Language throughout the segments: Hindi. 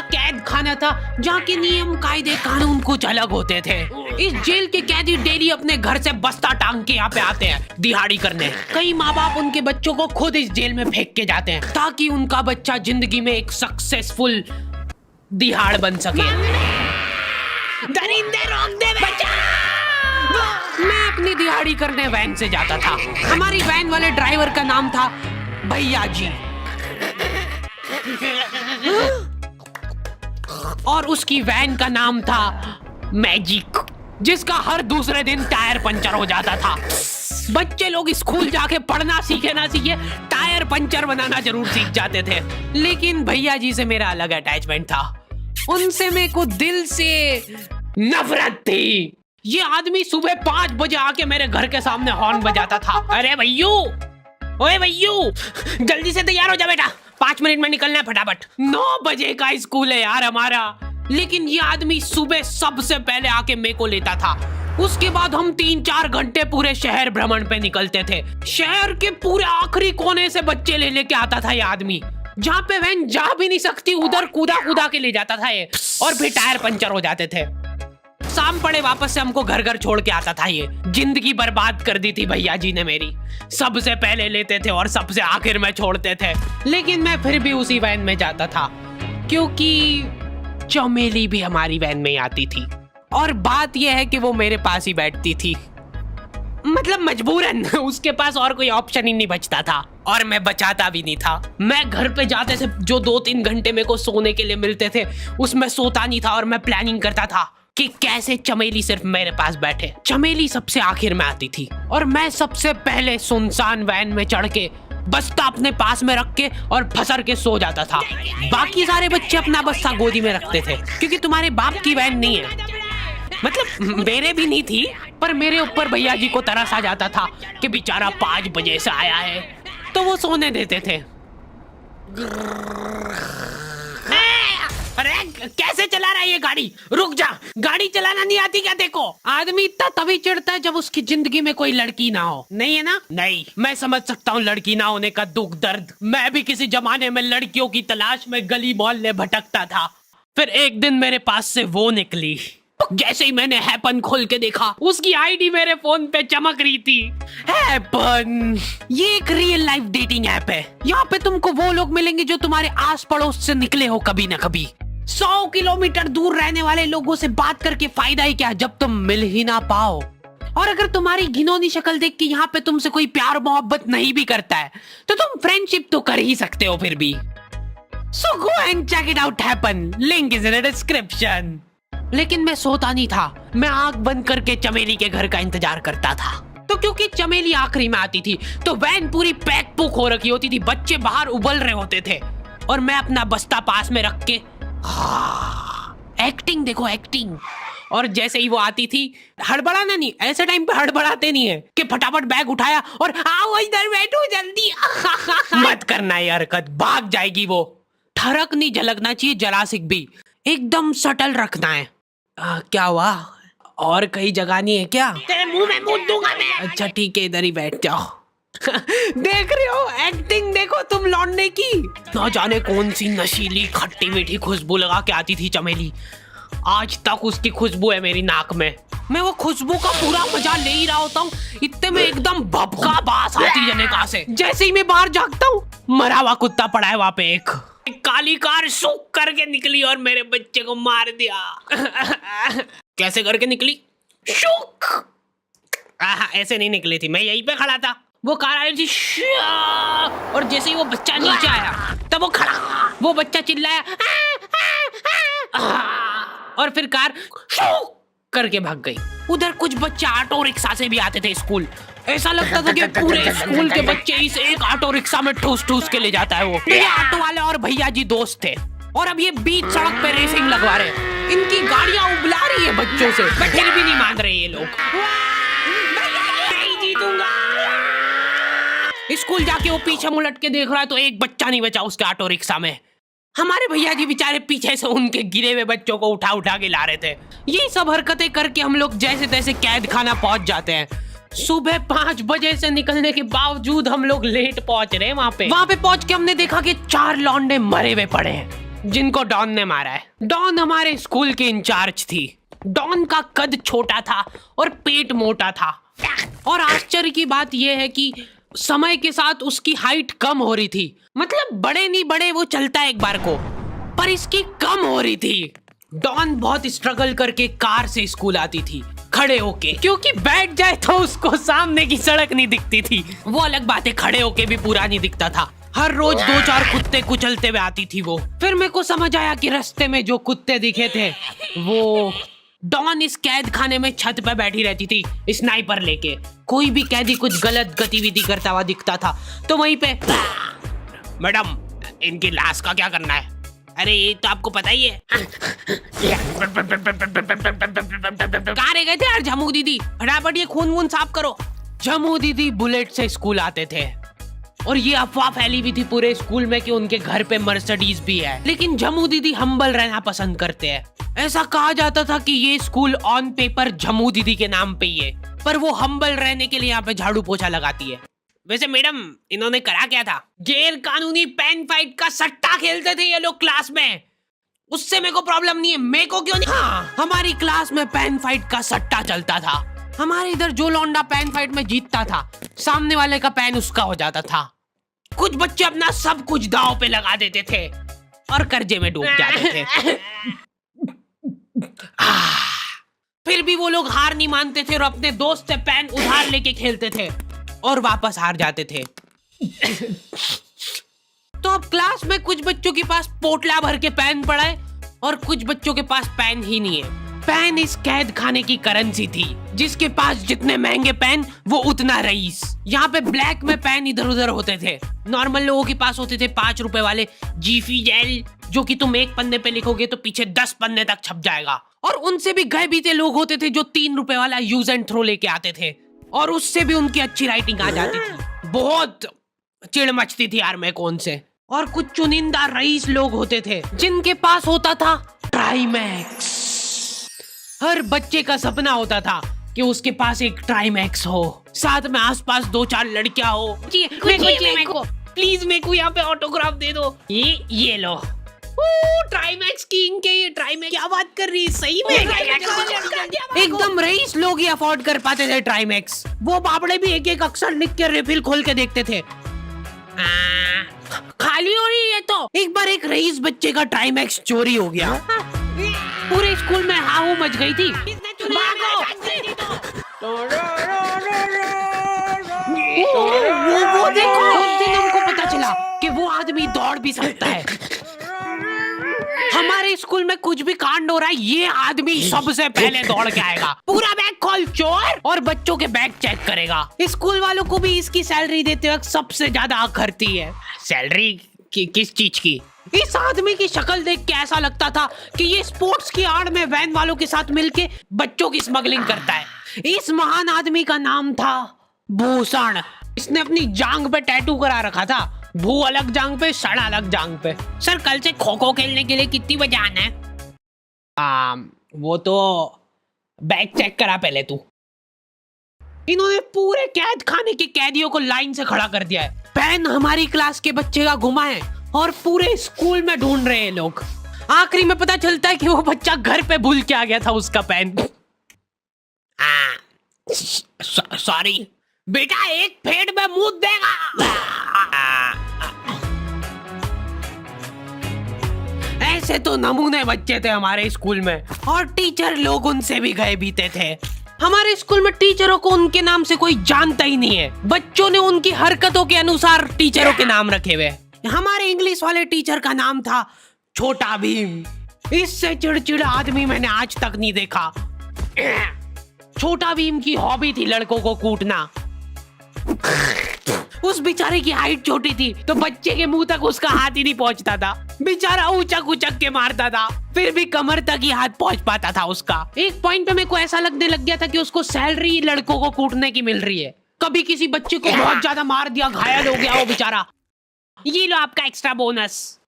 कैद खाना था जहाँ के नियम कायदे कानून कुछ अलग होते थे। इस जेल के कैदी डेली अपने घर से बस्ता टांग के यहाँ पे आते हैं दिहाड़ी करने। कई माँ बाप उनके बच्चों को खुद इस जेल में फेंक के जाते हैं ताकि उनका बच्चा जिंदगी में एक सक्सेसफुल दिहाड़ बन सके। दरिंदे रोक दे बच्चा। मैं अपनी दिहाड़ी करने वैन से जाता था। हमारी वैन वाले ड्राइवर का नाम था भैया जी और उसकी वैन का नाम था मैजिक, जिसका हर दूसरे दिन टायर पंचर हो जाता था। बच्चे लोग स्कूल जाके पढ़ना सीखे ना सीखे टायर पंचर बनाना जरूर सीख जाते थे। लेकिन भैया जी से मेरा अलग अटैचमेंट था। उनसे मेरे को दिल से नफरत थी। ये आदमी सुबह 5 बजे आके मेरे घर के सामने हॉर्न बजाता था। अरे भैयू, ओए भैयू, जल्दी से तैयार हो जा बेटा, 5 मिनट में निकलना है फटाफट। 9 बजे का स्कूल है यार हमारा। लेकिन ये आदमी सुबह सबसे पहले आके मेरे को लेता था। उसके बाद हम 3-4 घंटे पूरे शहर भ्रमण पे निकलते थे। शहर के पूरे आखिरी कोने से बच्चे ले लेके आता था ये आदमी। जहाँ पे वैन जा भी नहीं सकती उधर कूदा के ले जाता था ये, और फिर टायर पंचर हो जाते थे। शाम पड़े वापस से हमको घर घर छोड़ के आता था ये। जिंदगी बर्बाद कर दी थी भैया जी ने मेरी। सबसे पहले लेते थे और सबसे आखिर में छोड़ते थे। लेकिन मैं फिर भी उसी वैन में जाता था क्योंकि चमेली भी हमारी वैन में ही आती थी। और बात यह है कि वो मेरे पास ही बैठती थी, मतलब मजबूरन। उसके पास और कोई ऑप्शन ही नहीं बचता था और मैं बचाता भी नहीं था। मैं घर पे जाते से जो 2-3 घंटे मेरे को सोने के लिए मिलते थे उसमें सोता नहीं था और मैं प्लानिंग करता था कि कैसे चमेली सिर्फ मेरे पास बैठे। चमेली सबसे आखिर में आती थी और मैं सबसे पहले सुनसान वैन में चढ़ के बस्ता अपने पास में रख के और फसर के सो जाता था। बाकी सारे बच्चे अपना बस्ता गोदी में रखते थे क्योंकि तुम्हारे बाप की वैन नहीं है, मतलब मेरे भी नहीं थी, पर मेरे ऊपर भैया जी को तरस आ जाता था कि बेचारा 5 बजे से आया है, तो वो सोने देते थे। अरे कैसे चला रहा है ये गाड़ी? रुक जा, गाड़ी चलाना नहीं आती क्या? देखो, आदमी इतना तभी चिढ़ता है जब उसकी जिंदगी में कोई लड़की ना हो। नहीं है ना? नहीं, मैं समझ सकता हूँ लड़की ना होने का दुख दर्द। मैं भी किसी जमाने में लड़कियों की तलाश में गली मोहल्ले भटकता था। फिर एक दिन मेरे पास से वो निकली। जैसे ही मैंने हैपन खोल के देखा उसकी आईडी मेरे फोन पे चमक रही थी। हैपन ये एक रियल लाइफ डेटिंग ऐप है। यहाँ पे तुमको वो लोग मिलेंगे जो तुम्हारे आस पड़ोस से निकले हो कभी ना कभी। 100 किलोमीटर दूर रहने वाले लोगों से बात करके फायदा ही क्या जब तुम मिल ही ना पाओ। और अगर तुम्हारी घिनौनी शक्ल देख के यहाँ पे तुमसे कोई प्यार मोहब्बत नहीं भी करता है तो तुम फ्रेंडशिप तो कर ही सकते हो फिर भी। So go and check it out happen. Link is in the description. लेकिन मैं सोता नहीं था। मैं आंख बंद करके चमेली के घर का इंतजार करता था। तो क्योंकि चमेली आखिरी में आती थी तो वैन पूरी पैक पुक हो रखी होती थी, बच्चे बाहर उबल रहे होते थे और मैं अपना बस्ता पास में रख के एक्टिंग देखो एक्टिंग। और जैसे ही वो आती थी, हड़बड़ाना नहीं, ऐसे टाइम पे हड़बड़ाते नहीं है कि फटाफट बैग उठाया और आओ इधर बैठो जल्दी। मत करना ये हरकत, भाग जाएगी वो। ठरक नहीं झलकना चाहिए जरा सिक भी, एकदम सटल रखना है। क्या हुआ? और कहीं जगह नहीं है क्या? तेरे मुंह में मूत दूंगा मैं। अच्छा ठीक है, इधर ही बैठ जाओ। देख रहे हो एक्टिंग देखो तुम लौंडे की। ना जाने कौन सी नशीली खट्टी मीठी खुशबू लगा के आती थी चमेली। आज तक उसकी खुशबू है मेरी नाक में। मैं वो खुशबू का पूरा मजा ले ही रहा होता हूँ, इतने में एकदम भभका बास आती है जनेका से। जैसे ही मैं बाहर झांकता हूँ, मरा हुआ कुत्ता पड़ा है वहां पे। एक काली कार सूख करके निकली और मेरे बच्चे को मार दिया। कैसे करके निकली? शूक। ऐसे नहीं निकली थी, मैं यहीं पे खड़ा था, वो कार आई थी और जैसे ही वो बच्चा नीचे आया तब वो खड़ा, वो बच्चा चिल्लाया और फिर कार करके भाग गई। उधर कुछ बच्चे ऑटो रिक्शा से भी आते थे स्कूल। ऐसा लगता था कि पूरे स्कूल के बच्चे इस एक ऑटो रिक्शा में ठूस ठूस के ले जाता है वो। ये ऑटो वाले और भैया जी दोस्त थे और अब ये बीच सड़क पे रेसिंग लगवा रहे। इनकी गाड़ियां उबला रही है बच्चों से, बट फिर भी नहीं मान रहे ये लोग। नहीं जीतूंगा। स्कूल जाके वो पीछे मुलट के देख रहा है तो एक बच्चा नहीं बचा उसके ऑटो रिक्शा में। हमारे भैया जी बेचारे पीछे से उनके गिरे हुए बच्चों को उठा उठा के ला रहे थे। ये सब हरकतें करके हम लोग जैसे तैसे कैद खाना पहुंच जाते हैं। सुबह 5 बजे से निकलने के बावजूद हम लोग लेट पहुंच रहे हैं। वहां पे पहुंच के हमने देखा कि 4 लौंडे मरे हुए पड़े हैं। जिनको डॉन ने मारा है। डॉन हमारे स्कूल की इंचार्ज थी। डॉन का कद छोटा था और पेट मोटा था, और आश्चर्य की बात यह है कि समय के साथ उसकी हाइट कम हो रही थी। मतलब बड़े नहीं बड़े वो चलता है एक बार को, पर इसकी कम हो रही थी। डॉन बहुत स्ट्रगल करके कार से स्कूल आती थी खड़े होके, क्योंकि बैठ जाए तो उसको सामने की सड़क नहीं दिखती थी। वो अलग बात है, खड़े होके भी पूरा नहीं दिखता था। हर रोज 2-4 कुत्ते कुचलते हुए आती थी वो। फिर मेरे को समझ आया कि रास्ते में जो कुत्ते दिखे थे वो डॉन इस कैद खाने में छत पे बैठी रहती थी स्नाइपर लेके। कोई भी कैदी कुछ गलत गतिविधि करता हुआ दिखता था तो वहीं पे, मैडम इनकी लाश का क्या करना है? अरे ये तो आपको पता ही है। कहाँ रह गए थे यार झमू दीदी? फटाफट ये खून वून साफ करो। झमू दीदी बुलेट से स्कूल आते थे और ये अफवाह फैली हुई थी पूरे स्कूल में कि उनके घर पे मर्सिडीज भी है। लेकिन झमू दीदी हम्बल रहना पसंद करते हैं। ऐसा कहा जाता था कि ये स्कूल ऑन पेपर झमू दीदी के नाम पे ही है, पर वो हम्बल रहने के लिए यहाँ पे झाड़ू पोछा लगाती है। वैसे मैडम इन्होंने करा क्या था? गैर कानूनी पेन फाइट का सट्टा खेलते थे ये लोग क्लास में। उससे मेरे को प्रॉब्लम नहीं है, मेरे को क्यों नहीं? हाँ, हमारी क्लास में पेन फाइट का सट्टा चलता था। हमारे इधर जो लौंडा पेन फाइट में जीतता था, सामने वाले का पेन उसका हो जाता था। कुछ बच्चे अपना सब कुछ दांव पे लगा देते थे और कर्जे में डूब जाते थे। फिर भी वो लोग हार नहीं मानते थे और अपने दोस्त से पेन उधार लेके खेलते थे और वापस हार जाते थे। तो अब क्लास में कुछ बच्चों के पास पोटला भर के पेन पड़ा है और कुछ बच्चों के पास पेन ही नहीं है। पेन इस कैद खाने की करेंसी थी। जिसके पास जितने महंगे पेन वो उतना रईस। यहाँ पे ब्लैक में पेन इधर उधर होते थे। नॉर्मल लोगों के पास होते थे 5 रुपए वाले जीफी जेल, जो कि तुम एक पन्ने पे लिखोगे तो पीछे 10 पन्ने तक छप जाएगा। और उनसे भी गए बीते लोग होते थे जो 3 रुपए वाला यूज एंड थ्रो लेके आते थे और उससे भी उनकी अच्छी राइटिंग आ जाती थी। बहुत चिढ़ मचती थी यार मैं कौन से। और कुछ चुनिंदा रईस लोग होते थे जिनके पास होता था ट्राइमैक्स। हर बच्चे का सपना होता था कि उसके पास एक ट्राइमैक्स हो, साथ में आसपास 2-4 लड़कियां हो। मेरे को प्लीज मेरे को यहाँ पे ऑटोग्राफ दे दो। ये लो ट्राइमैक्स किंग के। ये ट्राइमैक्स क्या बात कर रही है? सही में एकदम रईस लोग ही अफोर्ड कर पाते थे ट्राइमैक्स। वो बाबड़े भी एक-एक अक्षर लिख के रिफिल खोल के देखते थे। खाली हो रही है तो एक बार एक रईस बच्चे का ट्राइमैक्स चोरी हो गया। पूरे स्कूल में हाहू मच गई थी। वो देखो, उस दिन हमको पता चला कि वो आदमी दौड़ भी सकता है। हमारे स्कूल में कुछ भी कांड हो रहा है, ये आदमी सबसे पहले दौड़ के आएगा। पूरा बैग खोल चोर, और बच्चों के बैग चेक करेगा। स्कूल वालों को भी इसकी सैलरी देते वक्त सबसे ज्यादा आँख भरती है। सैलरी किस चीज की? इस आदमी की शक्ल देख के ऐसा लगता था कि ये स्पोर्ट्स की आड़ में वैन वालों के साथ मिलके बच्चों की स्मगलिंग करता है। इस महान आदमी का नाम था भूषण। इसने अपनी जांग पे टैटू करा रखा था। भू अलग जांग पे, सड़ अलग जांग पे। सर कल से खो खो खेलने के लिए कितनी बजे आना है? वो तो बैग चेक करा पहले तू। इन्होंने पूरे कैद खाने के कैदियों को लाइन से खड़ा कर दिया है। पेन हमारी क्लास के बच्चे का गुमा है और पूरे स्कूल में ढूंढ रहे हैं लोग। आखिरी में पता चलता है कि वो बच्चा घर पे भूल के आ गया था उसका पेन। सॉरी बेटा, एक फेड में मुंह देगा। ऐसे तो नमूने बच्चे थे हमारे स्कूल में, और टीचर लोग उनसे भी गए बीते थे। हमारे स्कूल में टीचरों को उनके नाम से कोई जानता ही नहीं है। बच्चों ने उनकी हरकतों के अनुसार टीचरों के नाम रखे हुए। हमारे इंग्लिश वाले टीचर का नाम था छोटा भीम। इससे चिड़चिड़ा आदमी मैंने आज तक नहीं देखा। छोटा भीम की हॉबी थी लड़कों को कूटना। उस बेचारे की हाइट छोटी थी तो बच्चे के मुंह तक उसका हाथ ही नहीं पहुंचता था। बेचारा ऊंचक उचक के मारता था, फिर भी कमर तक ही हाथ पहुंच पाता था उसका। एक पॉइंट पे मेरे को ऐसा लगने लग गया था कि उसको सैलरी लड़कों को कूटने की मिल रही है। कभी किसी बच्चे को बहुत ज्यादा मार दिया, घायल हो गया वो बेचारा, ये लो आपका एक्स्ट्रा बोनस।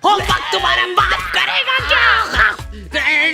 होमवर्क तुम्हारा बाप करेगा क्या?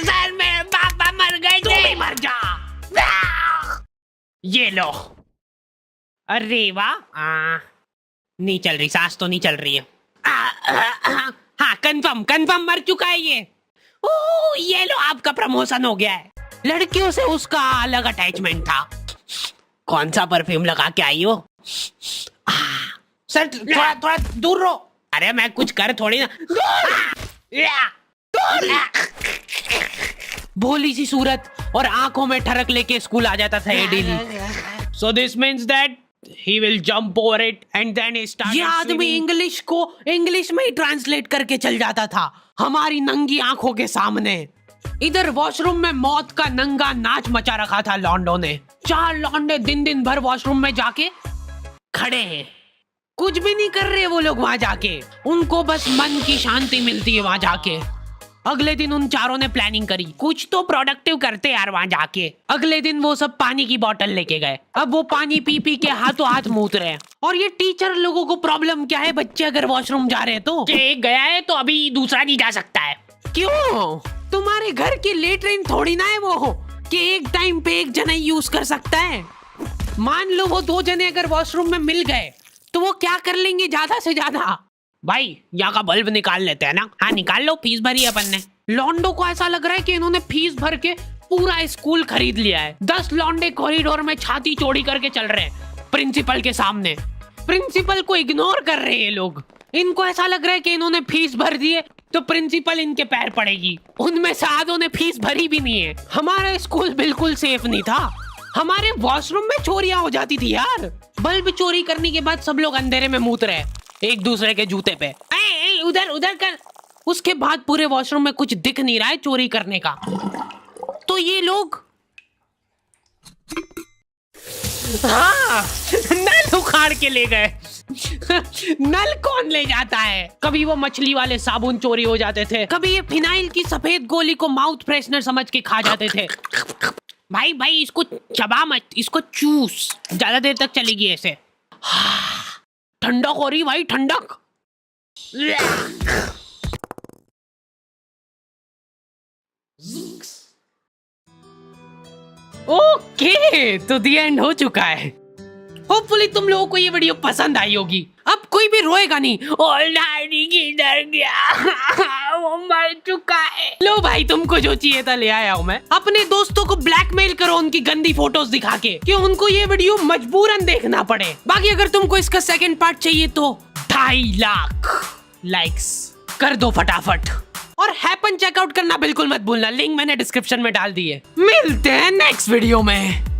सर मेरे पापा मर गए थे। तू भी मर जा। ये लो। अरे वाह, नहीं चल रही, सांस तो नहीं चल रही है। हाँ कंफर्म कंफर्म मर चुका है ये। ओह ये लो आपका प्रमोशन हो गया है। लड़कियों से उसका अलग अटैचमेंट था। कौन सा परफ्यूम लगा के आई हो? सर थोड़ा थोड़ा दूर रहो। अरे मैं कुछ कर थोड़ी ना। भोली सी सूरत और आंखों में ठरक लेके स्कूल आ जाता था ये daily. So this means that he will jump over it and then he started ये आदमी इंग्लिश को इंग्लिश में ही ट्रांसलेट करके चल जाता था हमारी नंगी आंखों के सामने। इधर वॉशरूम में मौत का नंगा नाच मचा रखा था लॉन्डो ने। 4 लॉन्डे दिन दिन भर वॉशरूम में जाके खड़े हैं, कुछ भी नहीं कर रहे वो लोग वहां जाके। उनको बस मन की शांति मिलती है वहां जाके। अगले दिन उन चारों ने प्लानिंग करी कुछ तो प्रोडक्टिव करते यार वहां जाके। अगले दिन वो सब पानी की बोतल लेके गए। अब वो पानी पी पी के हाथों हाथ मूत रहे हैं। और ये टीचर लोगों को प्रॉब्लम क्या है, बच्चे अगर वॉशरूम जा रहे हैं तो एक गया है तो अभी दूसरा नहीं जा सकता है। क्यों? तुम्हारे घर की लेटरिन थोड़ी ना है वो कि एक टाइम पे एक जना यूज कर सकता है। मान लो वो 2 जने अगर वॉशरूम में मिल गए तो वो क्या कर लेंगे ज्यादा से ज्यादा? भाई यहाँ का बल्ब निकाल लेते हैं ना। हाँ निकाल लो, फीस भरी है अपन ने। लॉन्डो को ऐसा लग रहा है कि इन्होंने फीस भर के पूरा स्कूल खरीद लिया है। 10 लॉन्डे कॉरिडोर में छाती चौड़ी करके चल रहे हैं प्रिंसिपल के सामने। प्रिंसिपल को इग्नोर कर रहे हैं ये लोग। इनको ऐसा लग रहा है कि इन्होंने फीस भर दी है तो प्रिंसिपल इनके पैर पड़ेगी। उनमें से आधों ने फीस भरी भी नहीं है। हमारा स्कूल बिल्कुल सेफ नहीं था। हमारे वॉशरूम में चोरियां हो जाती थी यार। बल्ब चोरी करने के बाद सब लोग अंधेरे में मूत रहे एक दूसरे के जूते पे। उधर उधर कर। उसके बाद पूरे वॉशरूम में कुछ दिख नहीं रहा है चोरी करने का। तो ये लोग हाँ नल उखाड़ के ले गए। नल कौन ले जाता है? कभी वो मछली वाले साबुन चोरी हो जाते थे, कभी ये फिनाइल की सफेद गोली को माउथ फ्रेशनर समझ के खा जाते थे। भाई भाई इसको चबा मत, इसको चूस, ज्यादा देर तक चलेगी ऐसे। ठंडक हो रही भाई, ठंडक। ओके तो दी एंड हो चुका है। होपफुली तुम लोगों को ये वीडियो पसंद आई होगी। अब कोई भी रोएगा नहीं। डैडी किधर गया? वो मर चुका है। लो भाई तुमको जो चाहिए था ले आया हूँ मैं। अपने दोस्तों को ब्लैकमेल करो उनकी गंदी फोटोज दिखा के कि उनको ये वीडियो मजबूरन देखना पड़े। बाकी अगर तुमको इसका सेकंड पार्ट चाहिए तो 2.5 लाख लाइक्स कर दो फटाफट। और हैपन चेकआउट करना बिल्कुल मत भूलना, लिंक मैंने डिस्क्रिप्शन में डाल दी है। मिलते हैं नेक्स्ट वीडियो में।